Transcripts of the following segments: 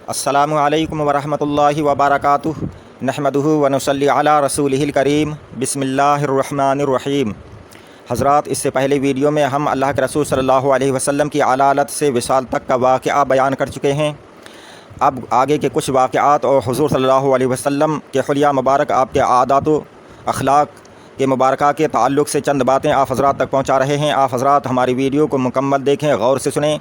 السلام علیکم ورحمۃ اللہ وبرکاتہ نحمدہ ونصلی علی رسولہ کریم بسم اللہ الرحمن الرحیم۔ حضرات، اس سے پہلے ویڈیو میں ہم اللہ کے رسول صلی اللہ علیہ وسلم کی علالت سے وصال تک کا واقعہ بیان کر چکے ہیں۔ اب آگے کے کچھ واقعات اور حضور صلی اللہ علیہ وسلم کے حلیہ مبارک، آپ کے عادات و اخلاق کے مبارکہ کے تعلق سے چند باتیں آپ حضرات تک پہنچا رہے ہیں۔ آپ حضرات ہماری ویڈیو کو مکمل دیکھیں، غور سے سنیں۔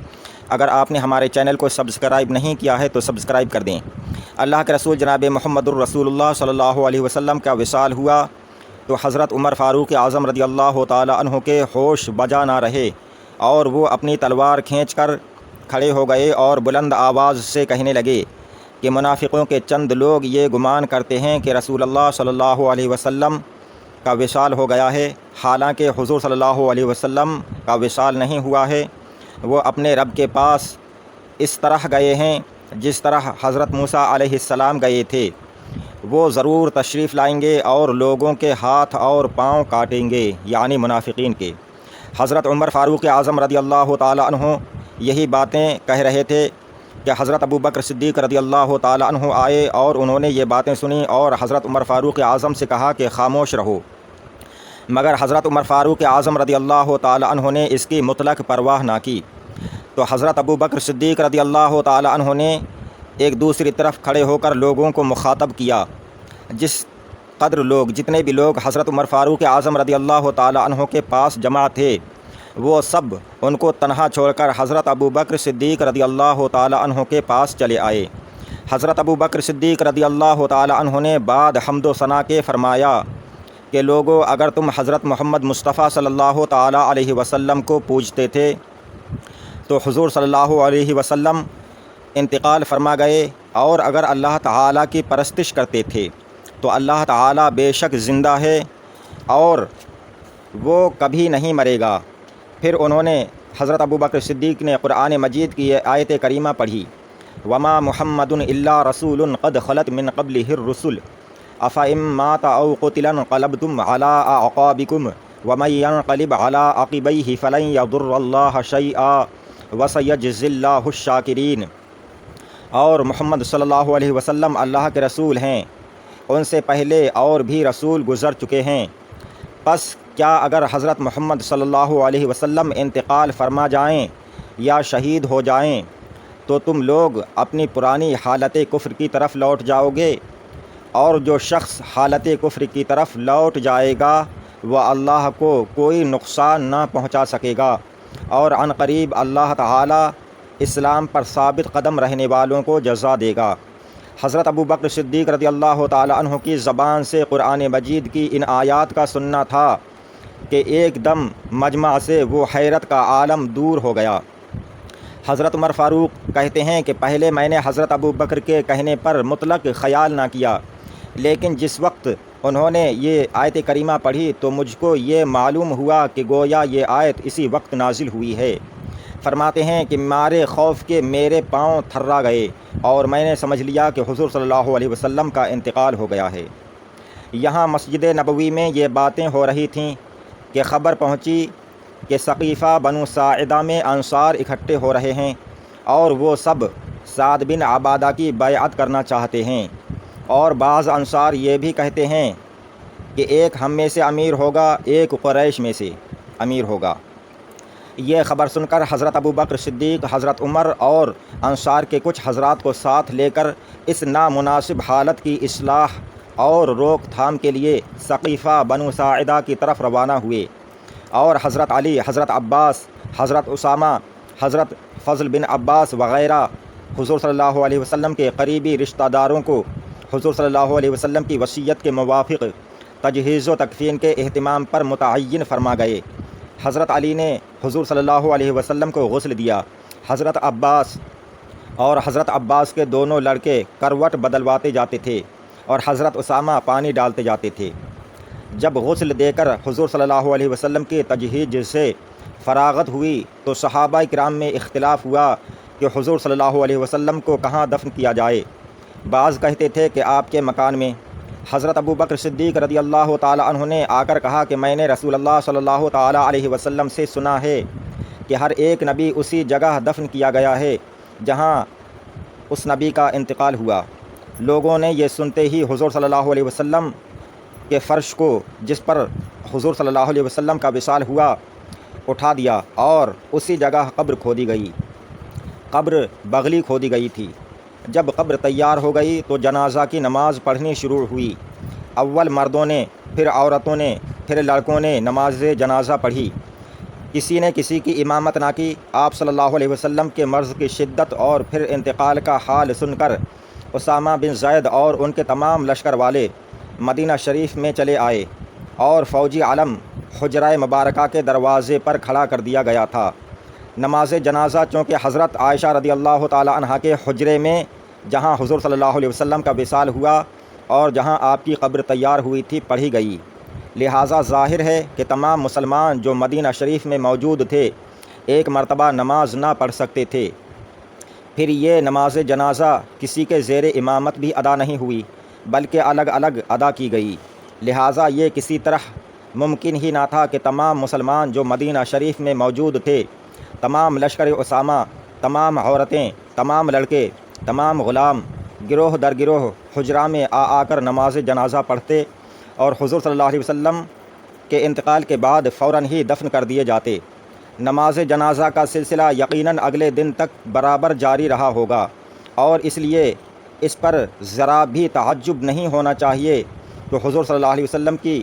اگر آپ نے ہمارے چینل کو سبسکرائب نہیں کیا ہے تو سبسکرائب کر دیں۔ اللہ کے رسول جناب محمد الرسول اللہ صلی اللہ علیہ وسلم کا وصال ہوا تو حضرت عمر فاروق اعظم رضی اللہ تعالی عنہ کے ہوش بجا نہ رہے، اور وہ اپنی تلوار کھینچ کر کھڑے ہو گئے اور بلند آواز سے کہنے لگے کہ منافقوں کے چند لوگ یہ گمان کرتے ہیں کہ رسول اللہ صلی اللہ علیہ وسلم کا وصال ہو گیا ہے، حالانکہ حضور صلی اللہ علیہ وسلم کا وصال نہیں ہوا ہے۔ وہ اپنے رب کے پاس اس طرح گئے ہیں جس طرح حضرت موسیٰ علیہ السلام گئے تھے۔ وہ ضرور تشریف لائیں گے اور لوگوں کے ہاتھ اور پاؤں کاٹیں گے، یعنی منافقین کے۔ حضرت عمر فاروق اعظم رضی اللہ تعالی عنہ یہی باتیں کہہ رہے تھے کہ حضرت ابو بکر صدیق رضی اللہ تعالی عنہ آئے اور انہوں نے یہ باتیں سنیں اور حضرت عمر فاروق اعظم سے کہا کہ خاموش رہو، مگر حضرت عمر فاروق اعظم رضی اللہ تعالی عنہ نے اس کی مطلق پرواہ نہ کی۔ تو حضرت ابو بکر صدیق رضی اللہ تعالی عنہ نے ایک دوسری طرف کھڑے ہو کر لوگوں کو مخاطب کیا۔ جتنے بھی لوگ حضرت عمر فاروق اعظم رضی اللہ تعالی عنہ کے پاس جمع تھے، وہ سب ان کو تنہا چھوڑ کر حضرت ابو بکر صدیق رضی اللہ تعالی عنہ کے پاس چلے آئے۔ حضرت ابو بکر صدیق رضی اللہ تعالی عنہ نے بعد حمد و ثنا کے فرمایا کہ لوگو، اگر تم حضرت محمد مصطفیٰ صلی اللہ تعالی علیہ وسلم کو پوجتے تھے تو حضور صلی اللہ علیہ وسلم انتقال فرما گئے، اور اگر اللہ تعالیٰ کی پرستش کرتے تھے تو اللہ تعالیٰ بے شک زندہ ہے اور وہ کبھی نہیں مرے گا۔ پھر انہوں نے حضرت ابو بکر صدیق نے قرآن مجید کی یہ آیت کریمہ پڑھی، وما محمد الا رسول قد خلت من قبلہ الرسل افإن مات او قتل انقلبتم على اعقابکم ومن ينقلب على عقبیہ فلن یضر اللہ شیئا وسیجزی اللہ الشاکرین۔ اور محمد صلی اللہ علیہ وسلم اللہ کے رسول ہیں، ان سے پہلے اور بھی رسول گزر چکے ہیں، پس کیا اگر حضرت محمد صلی اللہ علیہ وسلم انتقال فرما جائیں یا شہید ہو جائیں تو تم لوگ اپنی پرانی حالت کفر کی طرف لوٹ جاؤ گے، اور جو شخص حالت کفر کی طرف لوٹ جائے گا وہ اللہ کو کوئی نقصان نہ پہنچا سکے گا، اور عن قریب اللہ تعالی اسلام پر ثابت قدم رہنے والوں کو جزا دے گا۔ حضرت ابو بکر صدیق رضی اللہ تعالی عنہ کی زبان سے قرآن مجید کی ان آیات کا سننا تھا کہ ایک دم مجمع سے وہ حیرت کا عالم دور ہو گیا۔ حضرت عمر فاروق کہتے ہیں کہ پہلے میں نے حضرت ابو بکر کے کہنے پر مطلق خیال نہ کیا، لیکن جس وقت انہوں نے یہ آیت کریمہ پڑھی تو مجھ کو یہ معلوم ہوا کہ گویا یہ آیت اسی وقت نازل ہوئی ہے۔ فرماتے ہیں کہ مارے خوف کے میرے پاؤں تھرا گئے اور میں نے سمجھ لیا کہ حضور صلی اللہ علیہ وسلم کا انتقال ہو گیا ہے۔ یہاں مسجد نبوی میں یہ باتیں ہو رہی تھیں کہ خبر پہنچی کہ ثقیفہ بنو ساعدہ میں انصار اکٹھے ہو رہے ہیں، اور وہ سب سعد بن عبادہ کی بیعت کرنا چاہتے ہیں، اور بعض انصار یہ بھی کہتے ہیں کہ ایک ہم میں سے امیر ہوگا، ایک قریش میں سے امیر ہوگا۔ یہ خبر سن کر حضرت ابو بکر صدیق، حضرت عمر اور انصار کے کچھ حضرات کو ساتھ لے کر اس نامناسب حالت کی اصلاح اور روک تھام کے لیے ثقیفہ بنو ساعدہ کی طرف روانہ ہوئے، اور حضرت علی، حضرت عباس، حضرت اسامہ، حضرت فضل بن عباس وغیرہ حضور صلی اللہ علیہ وسلم کے قریبی رشتہ داروں کو حضور صلی اللہ علیہ وسلم کی وصیت کے موافق تجہیز و تکفین کے اہتمام پر متعین فرما گئے۔ حضرت علی نے حضور صلی اللہ علیہ وسلم کو غسل دیا۔ حضرت عباس کے دونوں لڑکے کروٹ بدلواتے جاتے تھے، اور حضرت اسامہ پانی ڈالتے جاتے تھے۔ جب غسل دے کر حضور صلی اللہ علیہ وسلم کی تجہیز سے فراغت ہوئی تو صحابہ کرام میں اختلاف ہوا کہ حضور صلی اللہ علیہ وسلم کو کہاں دفن کیا جائے۔ بعض کہتے تھے کہ آپ کے مکان میں۔ حضرت ابو بکر صدیق رضی اللہ تعالی عنہ نے آ کر کہا کہ میں نے رسول اللہ صلی اللہ تعالی علیہ وسلم سے سنا ہے کہ ہر ایک نبی اسی جگہ دفن کیا گیا ہے جہاں اس نبی کا انتقال ہوا۔ لوگوں نے یہ سنتے ہی حضور صلی اللہ علیہ وسلم کے فرش کو جس پر حضور صلی اللہ علیہ وسلم کا وصال ہوا اٹھا دیا اور اسی جگہ قبر کھودی گئی۔ قبر بغلی کھودی گئی تھی۔ جب قبر تیار ہو گئی تو جنازہ کی نماز پڑھنی شروع ہوئی۔ اول مردوں نے، پھر عورتوں نے، پھر لڑکوں نے نماز جنازہ پڑھی۔ کسی نے کسی کی امامت نہ کی۔ آپ صلی اللہ علیہ وسلم کے مرض کی شدت اور پھر انتقال کا حال سن کر اسامہ بن زید اور ان کے تمام لشکر والے مدینہ شریف میں چلے آئے اور فوجی علم حجرہ مبارکہ کے دروازے پر کھڑا کر دیا گیا تھا۔ نماز جنازہ چونکہ حضرت عائشہ رضی اللہ تعالی عنہا کے حجرے میں جہاں حضور صلی اللہ علیہ وسلم کا وصال ہوا اور جہاں آپ کی قبر تیار ہوئی تھی پڑھی گئی، لہٰذا ظاہر ہے کہ تمام مسلمان جو مدینہ شریف میں موجود تھے ایک مرتبہ نماز نہ پڑھ سکتے تھے۔ پھر یہ نماز جنازہ کسی کے زیر امامت بھی ادا نہیں ہوئی بلکہ الگ الگ ادا کی گئی، لہٰذا یہ کسی طرح ممکن ہی نہ تھا کہ تمام مسلمان جو مدینہ شریف میں موجود تھے، تمام لشکر اسامہ، تمام عورتیں، تمام لڑکے، تمام غلام گروہ در گروہ حجرہ میں آ کر نماز جنازہ پڑھتے اور حضور صلی اللہ علیہ وسلم کے انتقال کے بعد فوراً ہی دفن کر دیے جاتے۔ نماز جنازہ کا سلسلہ یقیناً اگلے دن تک برابر جاری رہا ہوگا اور اس لیے اس پر ذرا بھی تعجب نہیں ہونا چاہیے کہ حضور صلی اللہ علیہ وسلم کی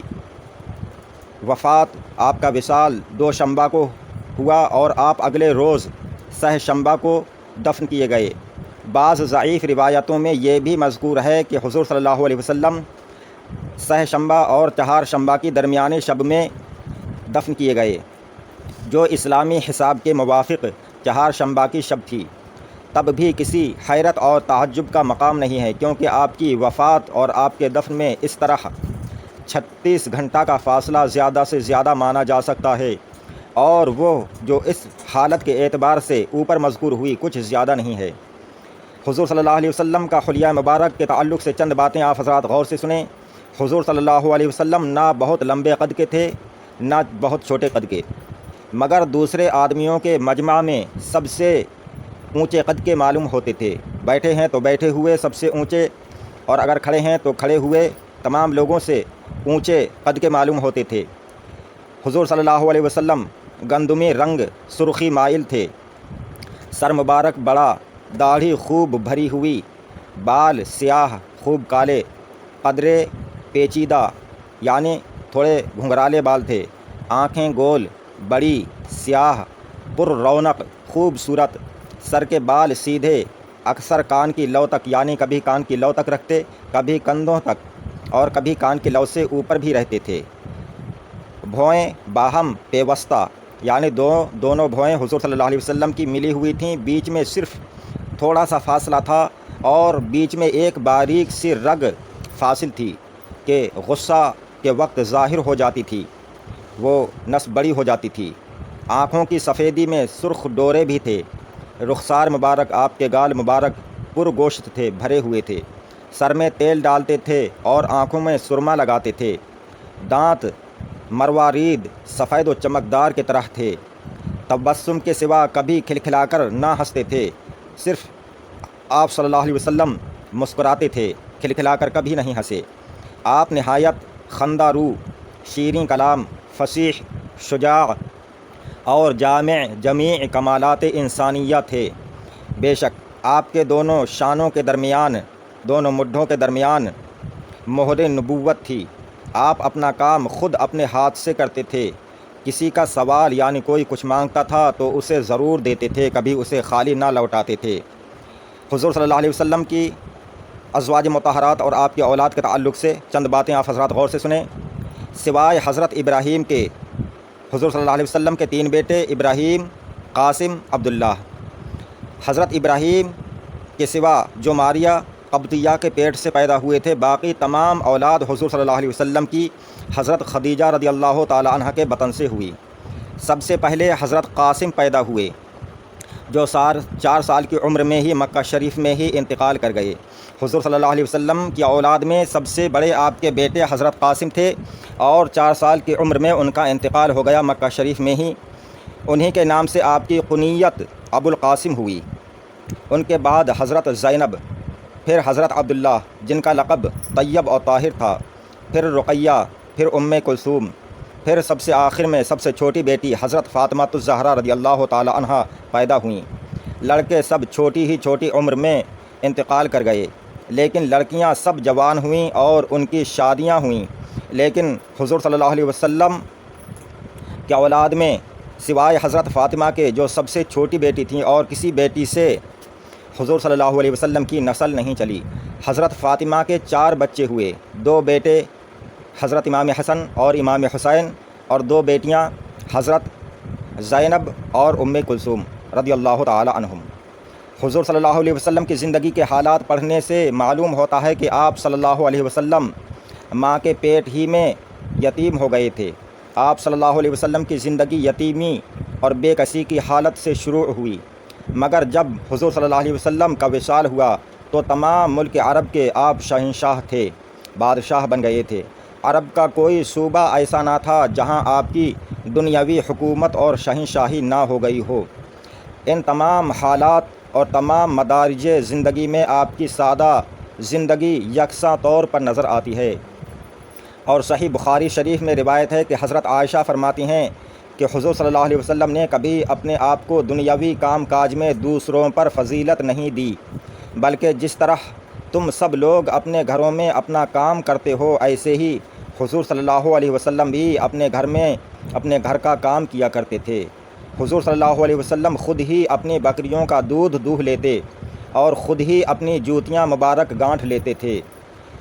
وفات، آپ کا وصال دوشنبہ کو ہوا اور آپ اگلے روز سہ شنبہ کو دفن کیے گئے۔ بعض ضعیف روایتوں میں یہ بھی مذکور ہے کہ حضور صلی اللہ علیہ وسلم سہ شنبہ اور چہار شنبہ کی درمیانی شب میں دفن کیے گئے، جو اسلامی حساب کے موافق چہار شنبہ کی شب تھی۔ تب بھی کسی حیرت اور تعجب کا مقام نہیں ہے کیونکہ آپ کی وفات اور آپ کے دفن میں اس طرح 36 گھنٹہ کا فاصلہ زیادہ سے زیادہ مانا جا سکتا ہے، اور وہ جو اس حالت کے اعتبار سے اوپر مذکور ہوئی کچھ زیادہ نہیں ہے۔ حضور صلی اللہ علیہ وسلم کا حلیہ مبارک کے تعلق سے چند باتیں آپ حضرات غور سے سنیں۔ حضور صلی اللہ علیہ وسلم نہ بہت لمبے قد کے تھے نہ بہت چھوٹے قد کے، مگر دوسرے آدمیوں کے مجمع میں سب سے اونچے قد کے معلوم ہوتے تھے۔ بیٹھے ہیں تو بیٹھے ہوئے سب سے اونچے، اور اگر کھڑے ہیں تو کھڑے ہوئے تمام لوگوں سے اونچے قد کے معلوم ہوتے تھے۔ حضور صلی اللہ علیہ وسلم گندمی رنگ سرخی مائل تھے، سر مبارک بڑا، داڑھی خوب بھری ہوئی، بال سیاہ خوب کالے، قدرے پیچیدہ یعنی تھوڑے گھنگرالے بال تھے، آنکھیں گول بڑی سیاہ پر رونق خوبصورت، سر کے بال سیدھے، اکثر کان کی لو تک یعنی کبھی کان کی لو تک رکھتے، کبھی کندھوں تک اور کبھی کان کی لو سے اوپر بھی رہتے تھے۔ بھوئیں باہم پیوستہ یعنی دونوں بھوئیں حضور صلی اللہ علیہ وسلم کی ملی ہوئی تھیں، بیچ میں صرف تھوڑا سا فاصلہ تھا اور بیچ میں ایک باریک سی رگ فاصل تھی کہ غصہ کے وقت ظاہر ہو جاتی تھی، وہ نس بڑی ہو جاتی تھی۔ آنکھوں کی سفیدی میں سرخ ڈورے بھی تھے، رخسار مبارک، آپ کے گال مبارک پر گوشت تھے، بھرے ہوئے تھے، سر میں تیل ڈالتے تھے اور آنکھوں میں سرما لگاتے تھے، دانت مروارید سفید و چمکدار کی طرح تھے، تبسم کے سوا کبھی کھلکھلا کر نہ ہنستے تھے، صرف آپ صلی اللہ علیہ وسلم مسکراتے تھے، کھلکھلا کر کبھی نہیں ہنسے۔ آپ نہایت خندہ رو، شیریں کلام، فصیح، شجاع اور جمیع کمالات انسانیہ تھے۔ بے شک آپ کے دونوں شانوں کے درمیان، دونوں مڈھوں کے درمیان مہر نبوت تھی۔ آپ اپنا کام خود اپنے ہاتھ سے کرتے تھے، کسی کا سوال یعنی کوئی کچھ مانگتا تھا تو اسے ضرور دیتے تھے، کبھی اسے خالی نہ لوٹاتے تھے۔ حضور صلی اللہ علیہ وسلم کی ازواج مطہرات اور آپ کی اولاد کے تعلق سے چند باتیں آپ حضرات غور سے سنیں۔ سوائے حضرت ابراہیم کے حضور صلی اللہ علیہ وسلم کے 3 بیٹے ابراہیم، قاسم، عبداللہ۔ حضرت ابراہیم کے سوا جو ماریہ قبطیہ کے پیٹ سے پیدا ہوئے تھے، باقی تمام اولاد حضور صلی اللہ علیہ وسلم کی حضرت خدیجہ رضی اللہ تعالی عنہ کے بطن سے ہوئی۔ سب سے پہلے حضرت قاسم پیدا ہوئے جو 4 سال کی عمر میں ہی مکہ شریف میں ہی انتقال کر گئے۔ حضور صلی اللہ علیہ وسلم کی اولاد میں سب سے بڑے آپ کے بیٹے حضرت قاسم تھے اور 4 سال کی عمر میں ان کا انتقال ہو گیا مکہ شریف میں ہی۔ انہی کے نام سے آپ کی کنیت ابو القاسم ہوئی۔ ان کے بعد حضرت زینب، پھر حضرت عبداللہ جن کا لقب طیب اور طاہر تھا، پھر رقیہ، پھر کلثوم، پھر سب سے آخر میں سب سے چھوٹی بیٹی حضرت فاطمہ الزہرا رضی اللہ تعالی عنہا پیدا ہوئیں۔ لڑکے سب چھوٹی ہی چھوٹی عمر میں انتقال کر گئے، لیکن لڑکیاں سب جوان ہوئیں اور ان کی شادیاں ہوئیں۔ لیکن حضور صلی اللہ علیہ وسلم کے اولاد میں سوائے حضرت فاطمہ کے جو سب سے چھوٹی بیٹی تھیں، اور کسی بیٹی سے حضور صلی اللہ علیہ وسلم کی نسل نہیں چلی۔ حضرت فاطمہ کے 4 بچے ہوئے، 2 بیٹے حضرت امام حسن اور امام حسین، اور 2 بیٹیاں حضرت زینب اور کلثوم رضی اللہ تعالی عنہم۔ حضور صلی اللہ علیہ وسلم کی زندگی کے حالات پڑھنے سے معلوم ہوتا ہے کہ آپ صلی اللہ علیہ وسلم ماں کے پیٹ ہی میں یتیم ہو گئے تھے۔ آپ صلی اللہ علیہ وسلم کی زندگی یتیمی اور بے کسی کی حالت سے شروع ہوئی، مگر جب حضور صلی اللہ علیہ وسلم کا وصال ہوا تو تمام ملک عرب کے آپ شہنشاہ تھے، بادشاہ بن گئے تھے۔ عرب کا کوئی صوبہ ایسا نہ تھا جہاں آپ کی دنیاوی حکومت اور شہنشاہی نہ ہو گئی ہو۔ ان تمام حالات اور تمام مدارج زندگی میں آپ کی سادہ زندگی یکساں طور پر نظر آتی ہے، اور صحیح بخاری شریف میں روایت ہے کہ حضرت عائشہ فرماتی ہیں کہ حضور صلی اللہ علیہ وسلم نے کبھی اپنے آپ کو دنیاوی کام کاج میں دوسروں پر فضیلت نہیں دی، بلکہ جس طرح تم سب لوگ اپنے گھروں میں اپنا کام کرتے ہو، ایسے ہی حضور صلی اللہ علیہ وسلم بھی اپنے گھر میں اپنے گھر کا کام کیا کرتے تھے۔ حضور صلی اللہ علیہ وسلم خود ہی اپنی بکریوں کا دودھ دوہ لیتے اور خود ہی اپنی جوتیاں مبارک گانٹھ لیتے تھے۔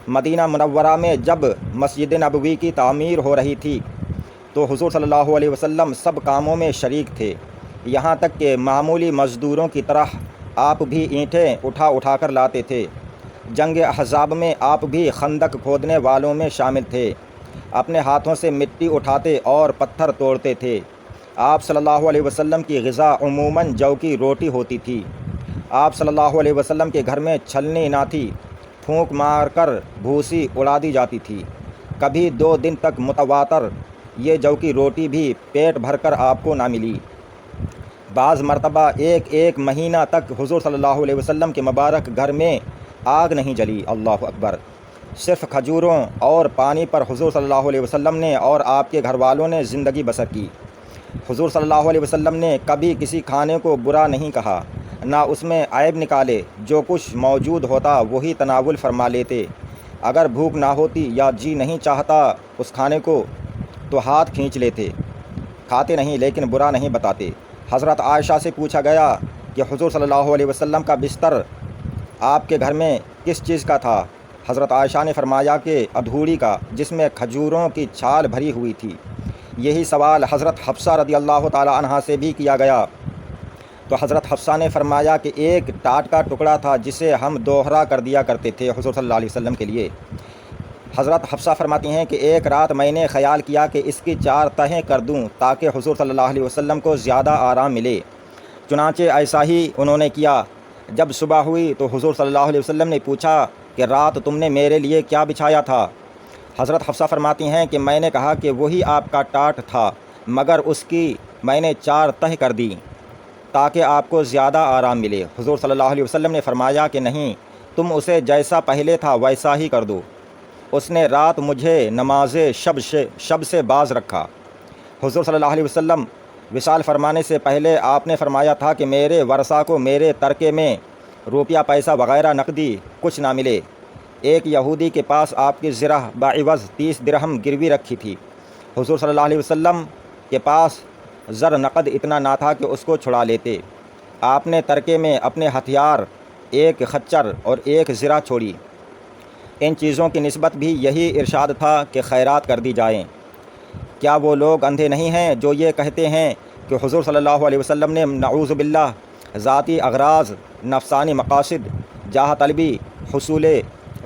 مدینہ منورہ میں جب مسجد نبوی کی تعمیر ہو رہی تھی تو حضور صلی اللہ علیہ وسلم سب کاموں میں شریک تھے، یہاں تک کہ معمولی مزدوروں کی طرح آپ بھی اینٹیں اٹھا کر لاتے تھے۔ جنگ احزاب میں آپ بھی خندق کھودنے والوں میں شامل تھے، اپنے ہاتھوں سے مٹی اٹھاتے اور پتھر توڑتے تھے۔ آپ صلی اللہ علیہ وسلم کی غذا عموماً جو کی روٹی ہوتی تھی۔ آپ صلی اللہ علیہ وسلم کے گھر میں چھلنی نہ تھی، پھونک مار کر بھوسی اڑا دی جاتی تھی۔ کبھی 2 دن تک متواتر یہ جو کی روٹی بھی پیٹ بھر کر آپ کو نہ ملی۔ بعض مرتبہ ایک مہینہ تک حضور صلی اللہ علیہ وسلم کے مبارک گھر میں آگ نہیں جلی۔ اللہ اکبر! صرف کھجوروں اور پانی پر حضور صلی اللہ علیہ وسلم نے اور آپ کے گھر والوں نے زندگی بسر کی۔ حضور صلی اللہ علیہ وسلم نے کبھی کسی کھانے کو برا نہیں کہا، نہ اس میں عیب نکالے۔ جو کچھ موجود ہوتا وہی تناول فرما لیتے۔ اگر بھوک نہ ہوتی یا جی نہیں چاہتا اس کھانے کو تو ہاتھ کھینچ لیتے، کھاتے نہیں لیکن برا نہیں بتاتے۔ حضرت عائشہ سے پوچھا گیا کہ حضور صلی اللہ علیہ وسلم کا بستر آپ کے گھر میں کس چیز کا تھا؟ حضرت عائشہ نے فرمایا کہ ادھوڑی کا، جس میں کھجوروں کی چھال بھری ہوئی تھی۔ یہی سوال حضرت حفصہ رضی اللہ تعالی عنہا سے بھی کیا گیا تو حضرت حفصہ نے فرمایا کہ ایک ٹاٹ کا ٹکڑا تھا جسے ہم دوہرا کر دیا کرتے تھے حضور صلی اللہ علیہ وسلم کے لیے۔ حضرت حفصہ فرماتی ہیں کہ ایک رات میں نے خیال کیا کہ اس کی 4 تہیں کر دوں تاکہ حضور صلی اللہ علیہ وسلم کو زیادہ آرام ملے۔ چنانچہ ایسا ہی انہوں نے کیا۔ جب صبح ہوئی تو حضور صلی اللہ علیہ وسلم نے پوچھا کہ رات تم نے میرے لیے کیا بچھایا تھا؟ حضرت حفصہ فرماتی ہیں کہ میں نے کہا کہ وہی آپ کا ٹاٹ تھا، مگر اس کی میں نے 4 تہیں کر دی تاکہ آپ کو زیادہ آرام ملے۔ حضور صلی اللہ علیہ وسلم نے فرمایا کہ نہیں، تم اسے جیسا پہلے تھا ویسا ہی کر دو۔ اس نے رات مجھے نماز شب سے باز رکھا۔ حضور صلی اللہ علیہ وسلم وصال فرمانے سے پہلے آپ نے فرمایا تھا کہ میرے ورثہ کو میرے ترکے میں روپیہ پیسہ وغیرہ نقدی کچھ نہ ملے۔ ایک یہودی کے پاس آپ کی زرہ بعوض 30 درہم گروی رکھی تھی۔ حضور صلی اللہ علیہ وسلم کے پاس زر نقد اتنا نہ تھا کہ اس کو چھڑا لیتے۔ آپ نے ترکے میں اپنے ہتھیار، ایک خچر اور ایک زرہ چھوڑی۔ ان چیزوں کی نسبت بھی یہی ارشاد تھا کہ خیرات کر دی جائیں۔ کیا وہ لوگ اندھے نہیں ہیں جو یہ کہتے ہیں کہ حضور صلی اللہ علیہ وسلم نے نعوذ باللہ ذاتی اغراض، نفسانی مقاصد، جاہ طلبی، حصول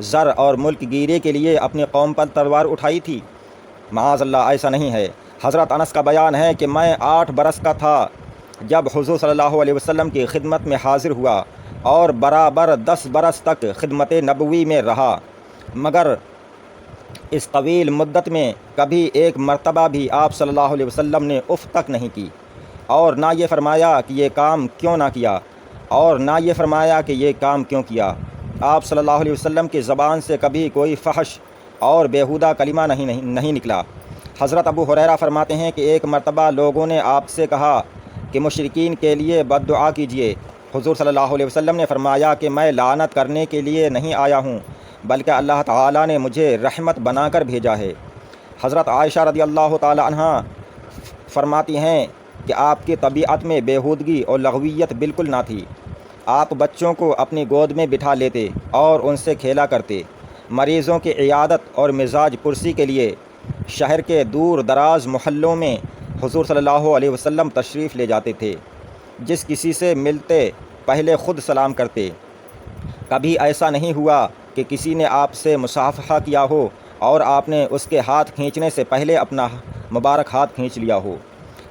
زر اور ملک گیری کے لیے اپنی قوم پر تلوار اٹھائی تھی؟ معاذ اللہ، ایسا نہیں ہے۔ حضرت انس کا بیان ہے کہ میں 8 برس کا تھا جب حضور صلی اللہ علیہ وسلم کی خدمت میں حاضر ہوا اور برابر 10 برس تک خدمت نبوی میں رہا، مگر اس طویل مدت میں کبھی ایک مرتبہ بھی آپ صلی اللہ علیہ وسلم نے اف تک نہیں کی، اور نہ یہ فرمایا کہ یہ کام کیوں نہ کیا۔ اور نہ یہ فرمایا کہ یہ کام کیوں کیا۔ آپ صلی اللہ علیہ وسلم کی زبان سے کبھی کوئی فحش اور بیہودہ کلمہ نہیں نکلا۔ حضرت ابو ہریرہ فرماتے ہیں کہ ایک مرتبہ لوگوں نے آپ سے کہا کہ مشرکین کے لیے بد دعا کیجیے۔ حضور صلی اللہ علیہ وسلم نے فرمایا کہ میں لعنت کرنے کے لیے نہیں آیا ہوں، بلکہ اللہ تعالیٰ نے مجھے رحمت بنا کر بھیجا ہے۔ حضرت عائشہ رضی اللہ تعالی عنہا فرماتی ہیں کہ آپ کی طبیعت میں بیہودگی اور لغویت بالکل نہ تھی۔ آپ بچوں کو اپنی گود میں بٹھا لیتے اور ان سے کھیلا کرتے۔ مریضوں کی عیادت اور مزاج پرسی کے لیے شہر کے دور دراز محلوں میں حضور صلی اللہ علیہ وسلم تشریف لے جاتے تھے۔ جس کسی سے ملتے پہلے خود سلام کرتے۔ کبھی ایسا نہیں ہوا کہ کسی نے آپ سے مصافحہ کیا ہو اور آپ نے اس کے ہاتھ کھینچنے سے پہلے اپنا مبارک ہاتھ کھینچ لیا ہو۔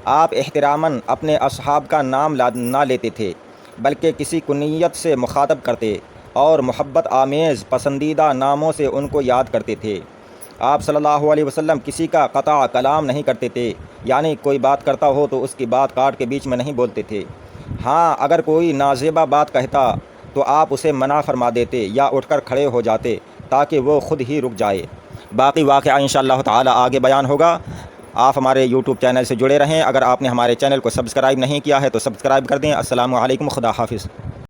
آپ احتراماً اپنے اصحاب کا نام نہ لیتے تھے، بلکہ کسی کنیت سے مخاطب کرتے اور محبت آمیز پسندیدہ ناموں سے ان کو یاد کرتے تھے۔ آپ صلی اللہ علیہ وسلم کسی کا قطع کلام نہیں کرتے تھے، یعنی کوئی بات کرتا ہو تو اس کی بات کاٹ کے بیچ میں نہیں بولتے تھے۔ ہاں، اگر کوئی نازیبہ بات کہتا تو آپ اسے منع فرما دیتے یا اٹھ کر کھڑے ہو جاتے تاکہ وہ خود ہی رک جائے۔ باقی واقعہ انشاءاللہ تعالی آگے بیان ہوگا۔ آپ ہمارے یوٹیوب چینل سے جڑے رہیں۔ اگر آپ نے ہمارے چینل کو سبسکرائب نہیں کیا ہے تو سبسکرائب کر دیں۔ السلام علیکم، خدا حافظ۔